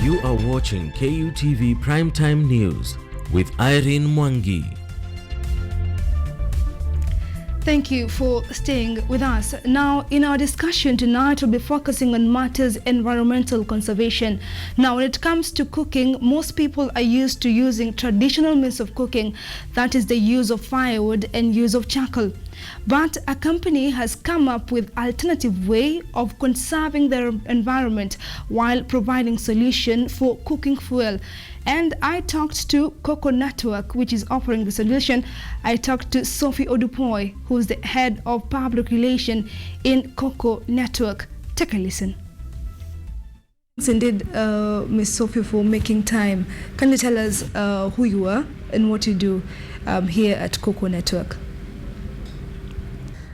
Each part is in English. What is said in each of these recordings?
You are watching KUTV Primetime News with Irene Mwangi. Thank you for staying with us. Now, in our discussion tonight, we'll be focusing on matters environmental conservation. Now, when it comes to cooking, most people are used to using traditional means of cooking, that is the use of firewood and use of charcoal. But a company has come up with alternative way of conserving their environment while providing solution for cooking fuel. And I talked to Koko Network, which is offering the solution. I talked to Sophie Odupoy, who's the head of public relation in Koko Network. Take a listen. Thanks indeed, Ms. Sophie, for making time. Can you tell us who you are and what you do here at Koko Network?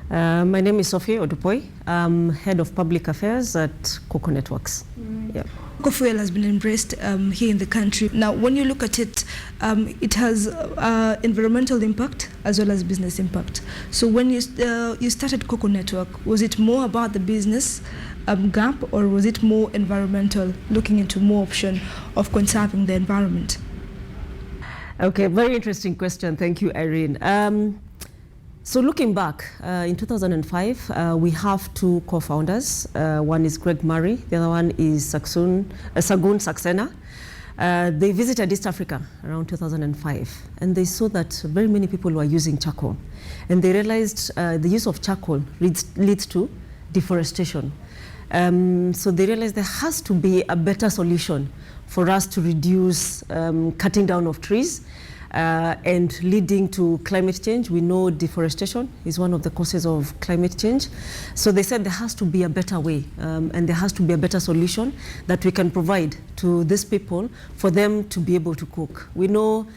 My name is Sophie Odupoy. I'm head of public affairs at Koko Networks. Yeah. Cocoa fuel has been embraced here in the country. Now, when you look at it, it has environmental impact as well as business impact. So when you started Koko Network, was it more about the business gap, or was it more environmental, looking into more option of conserving the environment? Okay, very interesting question. Thank you, Irene. So looking back, in 2005, we have two co-founders. One is Greg Murray, the other one is Sagun Saxena. They visited East Africa around 2005, and they saw that very many people were using charcoal. And they realized the use of charcoal leads to deforestation. So they realized there has to be a better solution for us to reduce cutting down of trees, and leading to climate change. We know deforestation is one of the causes of climate change. So they said there has to be a better way, and there has to be a better solution that we can provide to these people for them to be able to cook. We know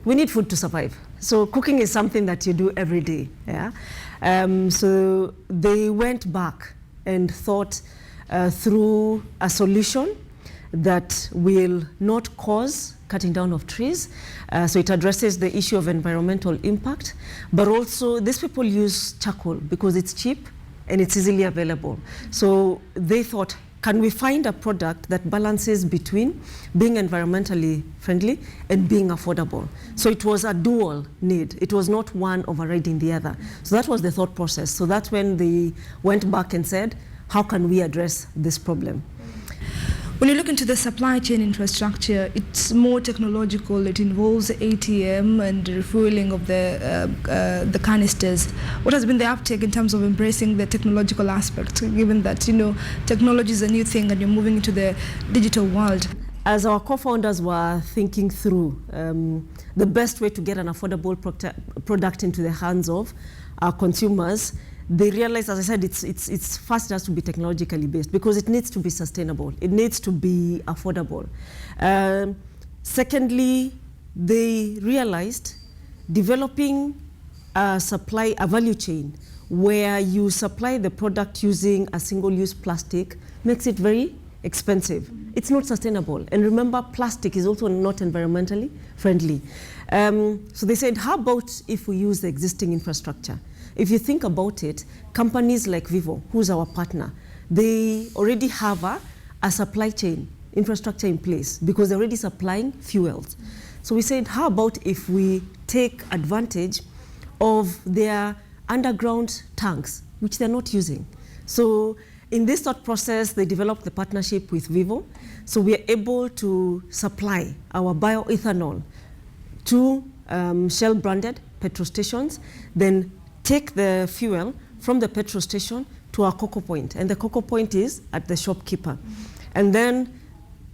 we need food to survive. So cooking is something that you do every day. Yeah? So they went back and thought through a solution that will not cause cutting down of trees. So it addresses the issue of environmental impact, but also these people use charcoal because it's cheap and it's easily available. So they thought, can we find a product that balances between being environmentally friendly and being affordable? So it was a dual need. It was not one overriding the other. So that was the thought process. So that's when they went back and said, how can we address this problem? When you look into the supply chain infrastructure, it's more technological. It involves ATM and refueling of the canisters. What has been the uptake in terms of embracing the technological aspect, given that, you know, technology is a new thing and you're moving into the digital world? As our co-founders were thinking through the best way to get an affordable product into the hands of our consumers, they realized, as I said, it's first it has to be technologically based because it needs to be sustainable. It needs to be affordable. Secondly, they realized developing a value chain where you supply the product using a single-use plastic makes it very expensive. It's not sustainable. And remember, plastic is also not environmentally friendly. So they said, how about if we use the existing infrastructure? If you think about it, companies like Vivo, who's our partner, they already have a supply chain infrastructure in place because they're already supplying fuels. So we said, how about if we take advantage of their underground tanks, which they're not using? So in this thought process, they developed the partnership with Vivo. So we are able to supply our bioethanol to Shell-branded petrol stations, then take the fuel from the petrol station to our Koko point. And the Koko point is at the shopkeeper. And then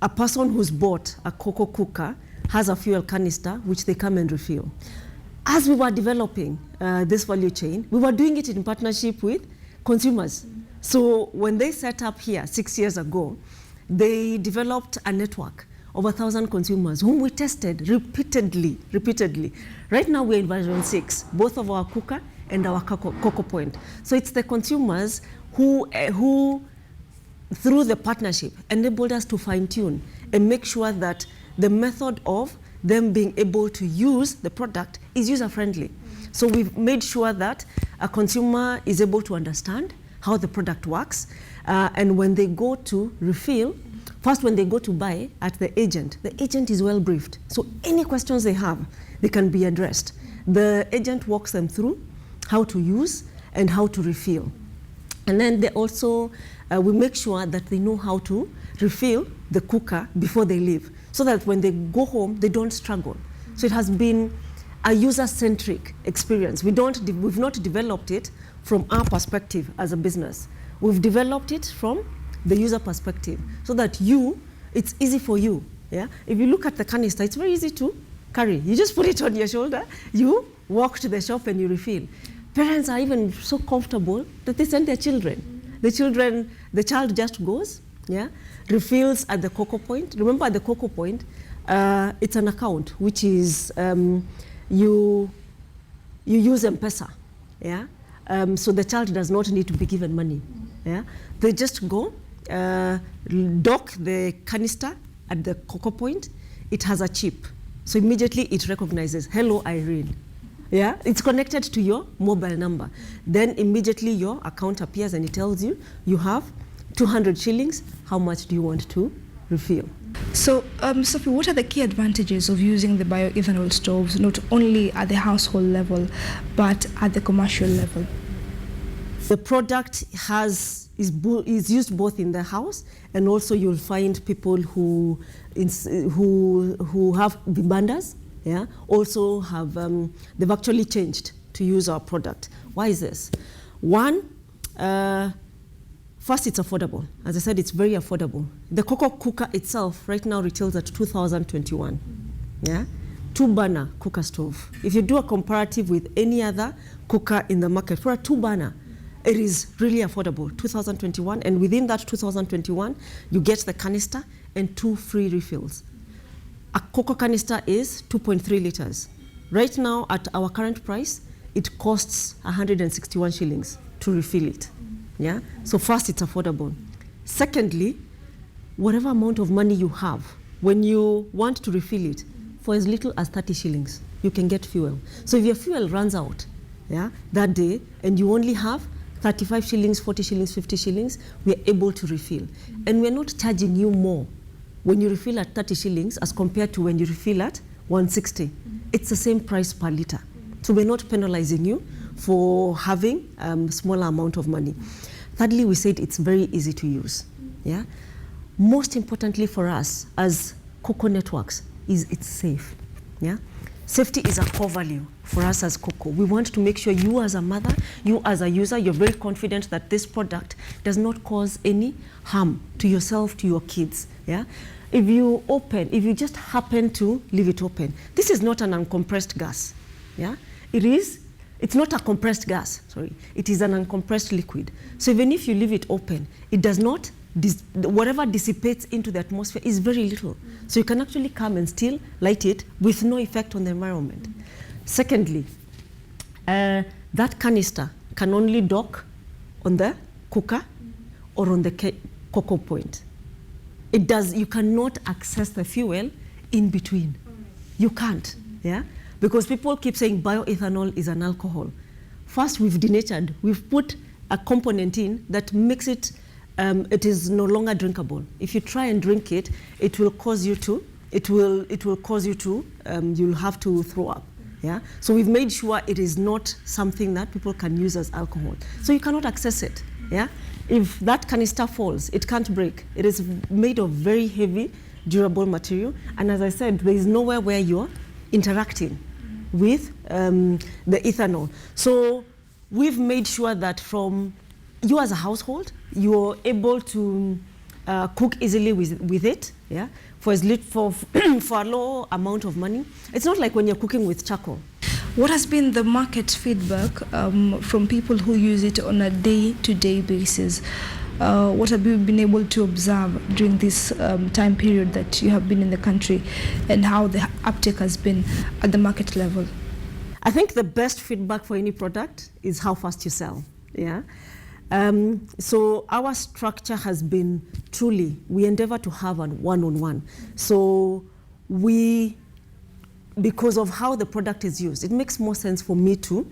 a person who's bought a Koko cooker has a fuel canister, which they come and refill. As we were developing this value chain, we were doing it in partnership with consumers. So when they set up here 6 years ago, they developed a network of 1,000 consumers whom we tested repeatedly. Right now we're in version 6, both of our cooker and our Koko point. So it's the consumers who through the partnership, enabled us to fine-tune and make sure that the method of them being able to use the product is user-friendly. So we've made sure that a consumer is able to understand how the product works, and when they go to refill, First, when they go to buy at the agent is well briefed. So any questions they have, they can be addressed. The agent walks them through how to use and how to refill. And then they also, we make sure that they know how to refill the cooker before they leave, so that when they go home, they don't struggle. So it has been a user-centric experience. We've not developed it from our perspective as a business. We've developed it from the user perspective, so that it's easy for you. Yeah? If you look at the canister, it's very easy to carry. You just put it on your shoulder, you walk to the shop and you refill. Parents are even so comfortable that they send their children. The child just goes, yeah, refills at the Koko point. Remember, at the Koko point, it's an account, which is you use M-Pesa, yeah? So the child does not need to be given money. Yeah? They just go, dock the canister at the Koko point. It has a chip. So immediately it recognizes, hello, Irene. Yeah? It's connected to your mobile number. Then immediately your account appears and it tells you, you have 200 shillings. How much do you want to refill? So, Sophie, what are the key advantages of using the bioethanol stoves, not only at the household level, but at the commercial level? The product is used both in the house, and also you'll find people who have vibandas, yeah, also have, they've actually changed to use our product. Why is this? One, first, it's affordable. As I said, it's very affordable. The Koko cooker itself right now retails at 2021. Yeah? 2-burner cooker stove. If you do a comparative with any other cooker in the market, for a 2-burner, it is really affordable, 2021. And within that 2021, you get the canister and 2 free refills. A Koko canister is 2.3 liters. Right now, at our current price, it costs 161 shillings to refill it. Yeah? So first, it's affordable. Secondly, whatever amount of money you have, when you want to refill it, for as little as 30 shillings, you can get fuel. So if your fuel runs out, yeah, that day, and you only have 35 shillings, 40 shillings, 50 shillings, we are able to refill. And we're not charging you more when you refill at 30 shillings as compared to when you refill at 160. It's the same price per liter. So we're not penalizing you for having a smaller amount of money. Thirdly, we said it's very easy to use. Yeah? Most importantly for us as Koko Networks is it's safe. Yeah? Safety is a core value for us as Koko. We want to make sure you as a mother, you as a user, you're very confident that this product does not cause any harm to yourself, to your kids. Yeah? If you just happen to leave it open, this is not an uncompressed gas. Yeah? It's not a compressed gas, sorry. It is an uncompressed liquid. So even if you leave it open, it does not, whatever dissipates into the atmosphere is very little. So you can actually come and still light it with no effect on the environment. Secondly, that canister can only dock on the cooker or on the Koko point. You cannot access the fuel in between. You can't, yeah? Because people keep saying bioethanol is an alcohol. First, we've denatured. We've put a component in that makes it, it is no longer drinkable. If you try and drink it, it will cause you to, you'll have to throw up. Yeah? So we've made sure it is not something that people can use as alcohol. So you cannot access it. Yeah? If that canister falls, it can't break. It is made of very heavy, durable material. And as I said, there is nowhere where you're interacting with the ethanol. So we've made sure that from you as a household, you're able to cook easily with it, yeah, for a low amount of money. It's not like when you're cooking with charcoal. What has been the market feedback from people who use it on a day-to-day basis? What have you been able to observe during this time period that you have been in the country, and how the uptake has been at the market level? I think the best feedback for any product is how fast you sell. Yeah. So our structure has been truly, we endeavor to have a one-on-one. So because of how the product is used, it makes more sense for me to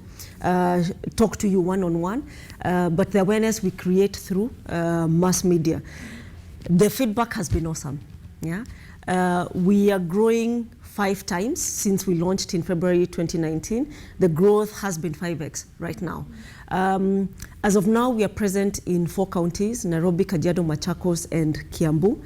talk to you one-on-one, but the awareness we create through mass media. The feedback has been awesome. Yeah, we are growing 5 times since we launched in February 2019. The growth has been 5x right now. As of now, we are present in 4 counties, Nairobi, Kajiado, Machakos, and Kiambu.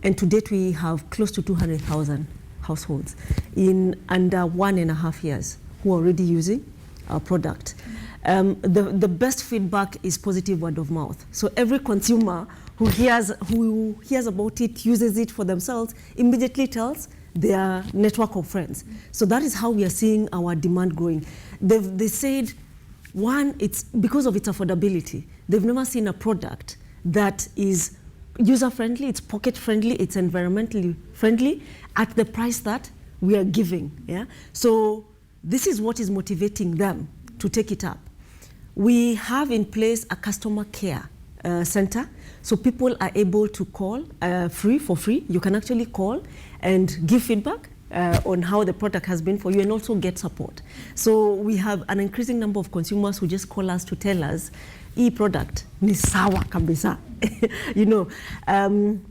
And to date, we have close to 200,000 households in under 1.5 years who are already using our product. The best feedback is positive word of mouth. So every consumer who hears about it, uses it for themselves, immediately tells their network of friends. So that is how we are seeing our demand growing. They said, one, it's because of its affordability. They've never seen a product that is user-friendly, it's pocket-friendly, it's environmentally friendly at the price that we are giving. Yeah? So this is what is motivating them to take it up. We have in place a customer care center, so people are able to call for free. You can actually call and give feedback on how the product has been for you, and also get support. So we have an increasing number of consumers who just call us to tell us, e-product ni sawa kabisa. You know,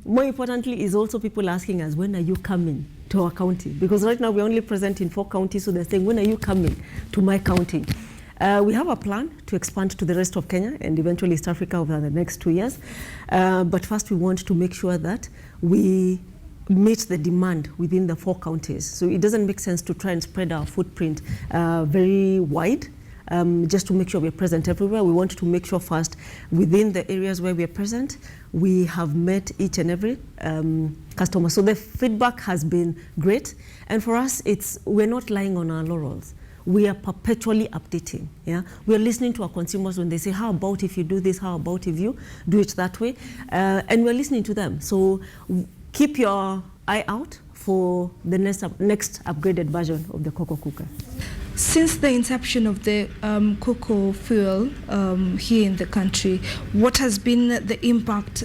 more importantly is also people asking us, when are you coming to our county? Because right now we're only present in 4 counties, so they're saying, when are you coming to my county? We have a plan to expand to the rest of Kenya and eventually East Africa over the next 2 years. But first we want to make sure that we meet the demand within the 4 counties. So it doesn't make sense to try and spread our footprint very wide, just to make sure we're present everywhere. We want to make sure first, within the areas where we are present, we have met each and every customer. So the feedback has been great. And for us, we're not lying on our laurels. We are perpetually updating. Yeah, we are listening to our consumers when they say, how about if you do this, how about if you do it that way, and we're listening to them. So keep your eye out for the next upgraded version of the Koko cooker. Since the inception of the Koko fuel here in the country, what has been the impact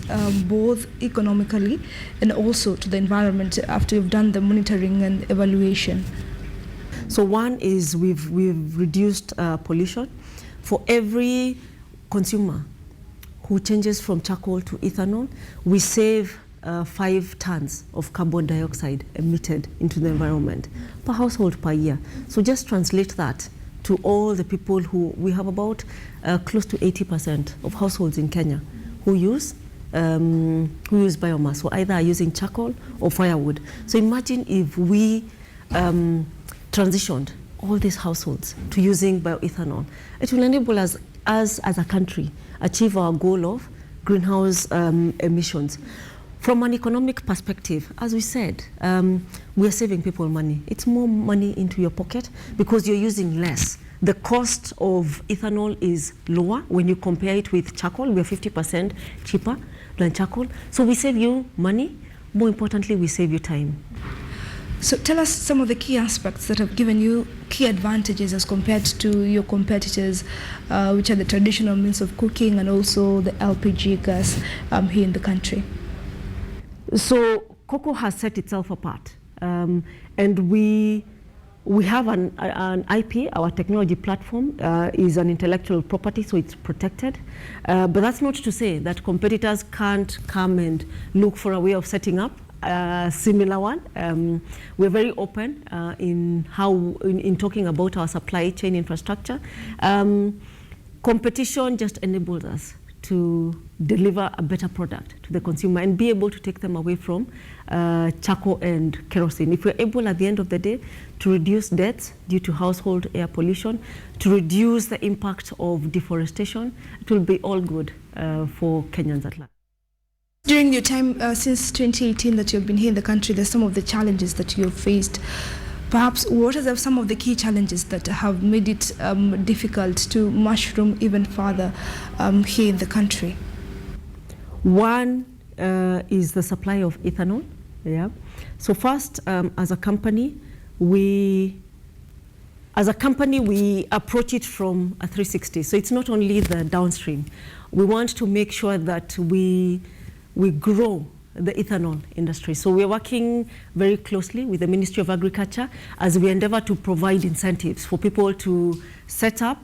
both economically and also to the environment after you've done the monitoring and evaluation? So one is we've reduced pollution. For every consumer who changes from charcoal to ethanol, we save 5 tons of carbon dioxide emitted into the environment per household per year. So just translate that to all the people we have about close to 80% of households in Kenya who use biomass, so either are using charcoal or firewood. So imagine if we transitioned all these households to using bioethanol. It will enable us as a country achieve our goal of greenhouse emissions. From an economic perspective, as we said, we are saving people money. It's more money into your pocket because you're using less. The cost of ethanol is lower when you compare it with charcoal. We are 50% cheaper than charcoal. So we save you money. More importantly, we save you time. So tell us some of the key aspects that have given you key advantages as compared to your competitors, which are the traditional means of cooking and also the LPG gas here in the country. So Koko has set itself apart, and we have an IP. Our technology platform is an intellectual property, so it's protected. But that's not to say that competitors can't come and look for a way of setting up a similar one. We're very open in talking about our supply chain infrastructure. Competition just enables us to deliver a better product to the consumer and be able to take them away from charcoal and kerosene. If we're able at the end of the day to reduce deaths due to household air pollution, to reduce the impact of deforestation, it will be all good for Kenyans at large. During your time since 2018 that you've been here in the country, there's some of the challenges that you've faced. Perhaps what are some of the key challenges that have made it difficult to mushroom even further here in the country? One is the supply of ethanol. Yeah. So first, as a company, we approach it from a 360. So it's not only the downstream. We want to make sure that we grow the ethanol industry. So we're working very closely with the Ministry of Agriculture as we endeavor to provide incentives for people to set up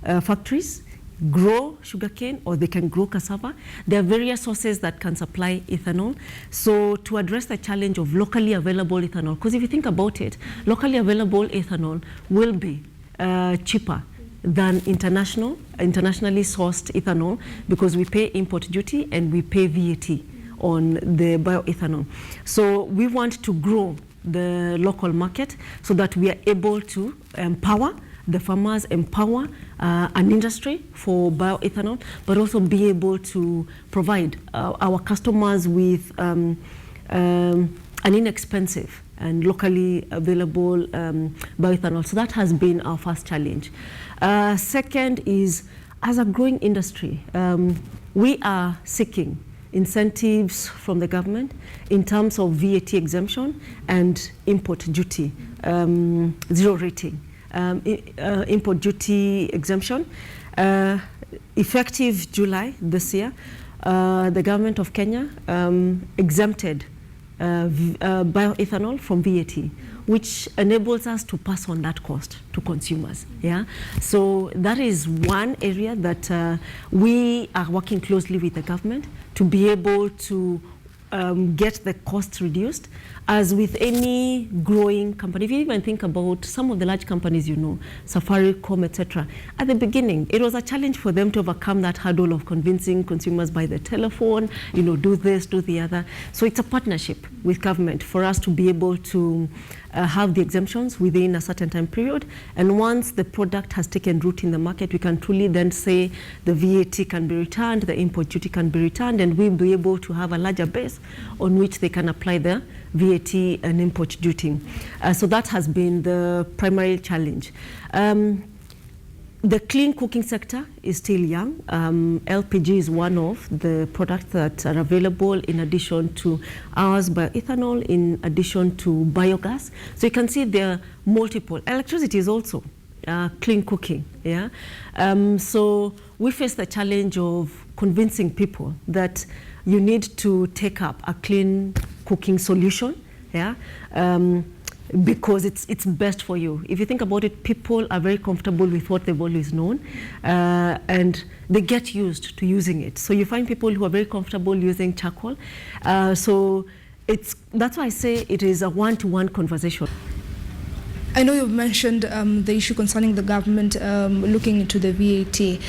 factories grow sugarcane or they can grow cassava. There are various sources that can supply ethanol. So to address the challenge of locally available ethanol, because if you think about it, locally available ethanol will be cheaper than internationally sourced ethanol, because we pay import duty and we pay VAT on the bioethanol. So we want to grow the local market so that we are able to empower the farmers, empower an industry for bioethanol, but also be able to provide our customers with an inexpensive and locally available bioethanol. So that has been our first challenge. Second is, as a growing industry, we are seeking incentives from the government in terms of VAT exemption and import duty, zero rating. Import duty exemption. Effective July this year, the government of Kenya exempted bioethanol from VAT, which enables us to pass on that cost to consumers. Yeah, so that is one area that we are working closely with the government to be able to get the costs reduced. As with any growing company, if you even think about some of the large companies, you know, Safaricom, etc. At the beginning, it was a challenge for them to overcome that hurdle of convincing consumers by the telephone, you know, do this, do the other. So it's a partnership with government for us to be able to have the exemptions within a certain time period. And once the product has taken root in the market, we can truly then say the VAT can be returned, the import duty can be returned, and we'll be able to have a larger base on which they can apply the VAT and import duty. So that has been the primary challenge. The clean cooking sector is still young. LPG is one of the products that are available in addition to ours, bioethanol, in addition to biogas. So you can see there are multiple. Electricity is also clean cooking. Yeah. So we face the challenge of convincing people that you need to take up a clean cooking solution. Yeah. Because it's best for you. If you think about it, people are very comfortable with what they've always known, and they get used to using it. So you find people who are very comfortable using charcoal. So that's why I say it is a one-to-one conversation. I know you've mentioned the issue concerning the government looking into the VAT,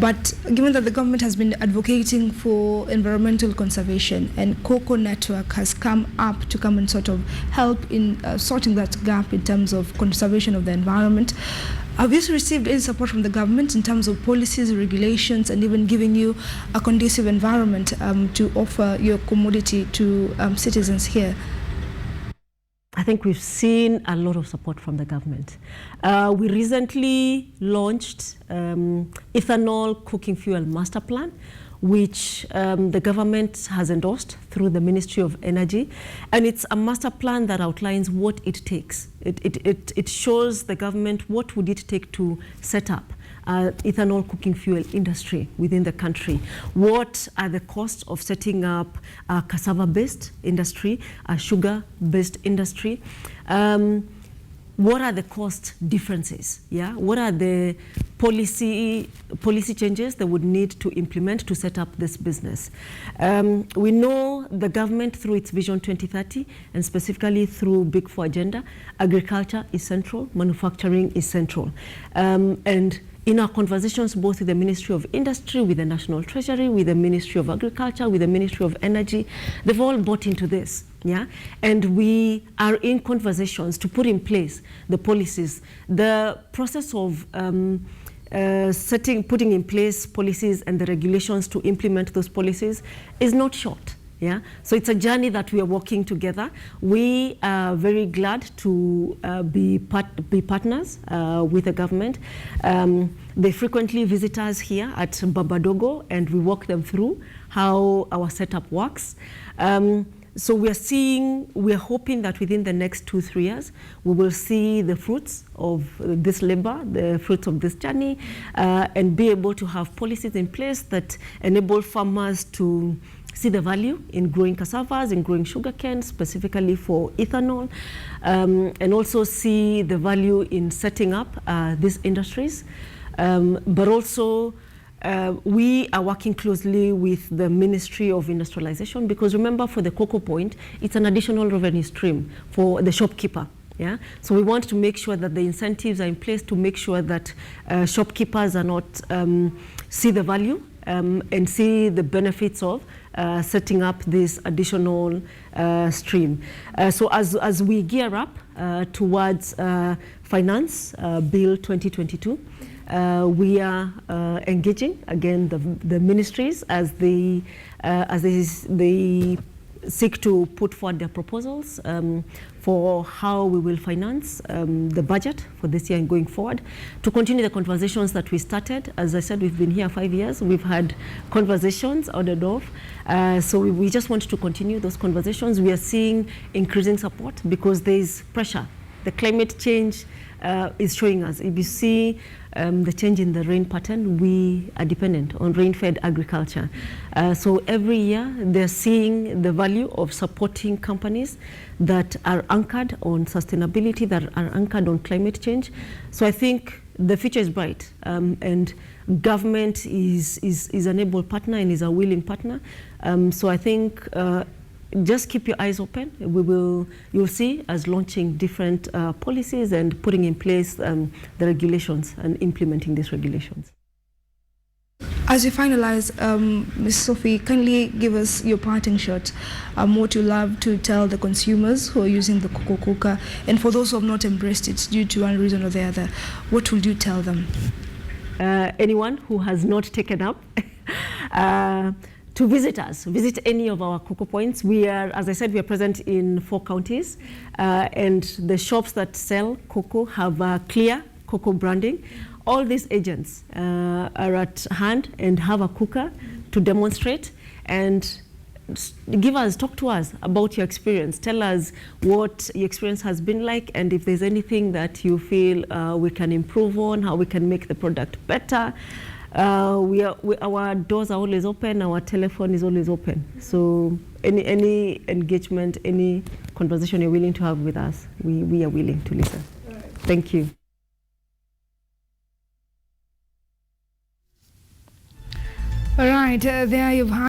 but given that the government has been advocating for environmental conservation and Koko Network has come up to come and sort of help in sorting that gap in terms of conservation of the environment, have you received any support from the government in terms of policies, regulations, and even giving you a conducive environment to offer your commodity to citizens here? I think we've seen a lot of support from the government. We recently launched ethanol cooking fuel master plan, which the government has endorsed through the Ministry of Energy. And it's a master plan that outlines what it takes. It shows the government what would it take to set up ethanol cooking fuel industry within the country. What are the costs of setting up a cassava-based industry, a sugar-based industry? What are the cost differences? Yeah, what are the policy changes that would need to implement to set up this business? We know the government through its Vision 2030 and specifically through Big Four agenda, agriculture is central, manufacturing is central, and in our conversations, both with the Ministry of Industry, with the National Treasury, with the Ministry of Agriculture, with the Ministry of Energy, they've all bought into this, yeah? And we are in conversations to put in place the policies. The process of putting in place policies and the regulations to implement those policies is not short. Yeah, so it's a journey that we are working together. We are very glad to be partners with the government. They frequently visit us here at Babadogo, and we walk them through how our setup works. So we are hoping that within the next 2-3 years, we will see the fruits of this labor, the fruits of this journey, and be able to have policies in place that enable farmers to see the value in growing cassavas, in growing sugarcane, specifically for ethanol, and also see the value in setting up these industries, but also we are working closely with the Ministry of Industrialization, because remember, for the Koko point, it's an additional revenue stream for the shopkeeper. Yeah, so we want to make sure that the incentives are in place to make sure that shopkeepers are not see the value and see the benefits of setting up this additional stream. So as we gear up towards Finance Bill 2022, we are engaging again the ministries as they seek to put forward their proposals for how we will finance the budget for this year and going forward, to continue the conversations that we started. As I said, we've been here 5 years. We've had conversations on and off. So we just want to continue those conversations. We are seeing increasing support because there is pressure. The climate change is showing us. If you see the change in the rain pattern, we are dependent on rain-fed agriculture. So every year they're seeing the value of supporting companies that are anchored on sustainability, that are anchored on climate change. So I think the future is bright, and government is an able partner and is a willing partner. So I think just keep your eyes open. You'll see us launching different policies and putting in place the regulations and implementing these regulations. As you finalize, Ms. Sophie, kindly give us your parting shot, what you love to tell the consumers who are using the Koko cooker, and for those who have not embraced it due to one reason or the other, what will you tell them? Anyone who has not taken up to visit us, visit any of our Koko points. We are, as I said, we are present in 4 counties, and the shops that sell Koko have clear Koko branding. All these agents are at hand and have a cooker to demonstrate and talk to us about your experience. Tell us what your experience has been like, and if there's anything that you feel we can improve on, how we can make the product better. Our doors are always open, our telephone is always open. So any engagement, any conversation you're willing to have with us, we are willing to listen. Right. Thank you. All right, there you've